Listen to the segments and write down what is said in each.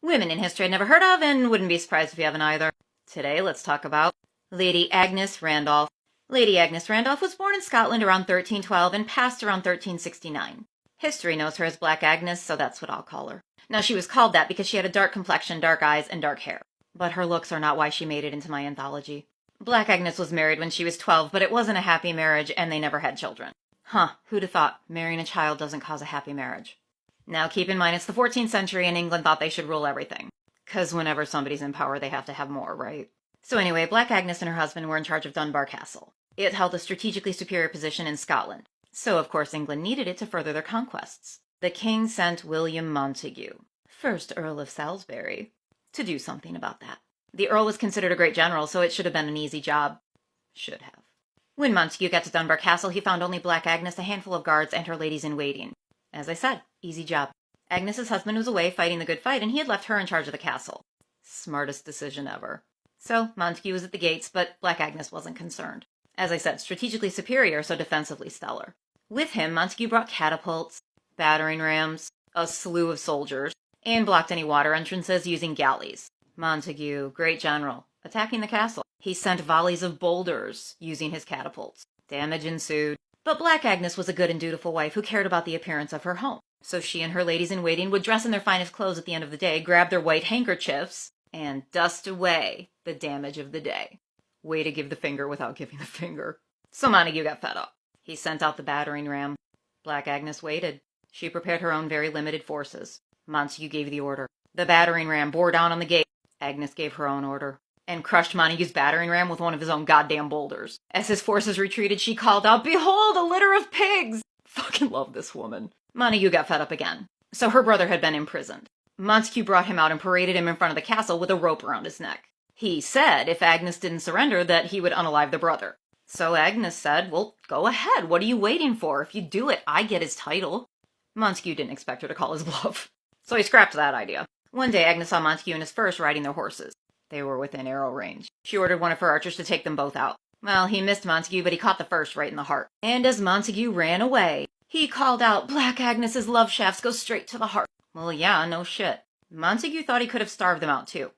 women in history I'd never heard of and wouldn't be surprised if you haven't either. Today, let's talk about Lady Agnes Randolph. Lady Agnes Randolph was born in Scotland around 1312 and passed around 1369. History knows her as Black Agnes, so that's what I'll call her. Now, she was called that because she had a dark complexion, dark eyes, and dark hair. But her looks are not why she made it into my anthology. Black Agnes was married when she was 12, but it wasn't a happy marriage, and they never had children. Huh, who'd have thought marrying a child doesn't cause a happy marriage? Now, keep in mind, it's the 14th century, and England thought they should rule everything. 'Cause whenever somebody's in power, they have to have more, right? So anyway, Black Agnes and her husband were in charge of Dunbar Castle. It held a strategically superior position in Scotland. So, of course, England needed it to further their conquests. The king sent William Montague, 1st Earl of Salisbury, to do something about that. The Earl was considered a great general, so it should have been an easy job. Should have. When Montague got to Dunbar Castle, he found only Black Agnes, a handful of guards, and her ladies-in-waiting. As I said, easy job. Agnes's husband was away fighting the good fight, and he had left her in charge of the castle. Smartest decision ever. So, Montague was at the gates, but Black Agnes wasn't concerned. As I said, strategically superior, so defensively stellar. With him, Montague brought catapults, battering rams, a slew of soldiers, and blocked any water entrances using galleys. Montague, great general, attacking the castle. He sent volleys of boulders using his catapults. Damage ensued. But Black Agnes was a good and dutiful wife who cared about the appearance of her home. So she and her ladies-in-waiting would dress in their finest clothes at the end of the day, grab their white handkerchiefs, and dust away the damage of the day. Way to give the finger without giving the finger. So Montague got fed up. He sent out the battering ram. Black Agnes waited. She prepared her own very limited forces. Montague gave the order. The battering ram bore down on the gate. Agnes gave her own order, and crushed Montague's battering ram with one of his own goddamn boulders. As his forces retreated, she called out, "Behold, a litter of pigs!" Fucking love this woman. Montague got fed up again. So her brother had been imprisoned. Montague brought him out and paraded him in front of the castle with a rope around his neck. He said if Agnes didn't surrender that he would unalive the brother. So Agnes said, "Well, go ahead. What are you waiting for? If you do it, I get his title." Montague didn't expect her to call his bluff. So he scrapped that idea. One day, Agnes saw Montague and his first riding their horses. They were within arrow range. She ordered one of her archers to take them both out. Well, he missed Montague, but he caught the first right in the heart. And as Montague ran away, he called out, "Black Agnes's love shafts go straight to the heart." Well, yeah, no shit. Montague thought he could have starved them out, too.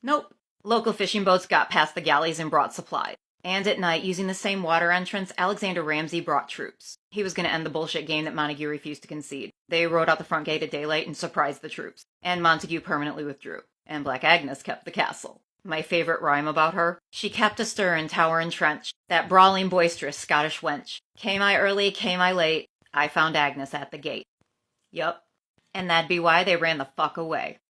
Nope. Local fishing boats got past the galleys and brought supplies. And at night, using the same water entrance, Alexander Ramsay brought troops. He was going to end the bullshit game that Montague refused to concede. They rode out the front gate at daylight and surprised the troops. And Montague permanently withdrew. And Black Agnes kept the castle. My favorite rhyme about her: "She kept astir in tower and trench, that brawling, boisterous Scottish wench. Came I early, came I late, I found Agnes at the gate." Yup. And that'd be why they ran the fuck away.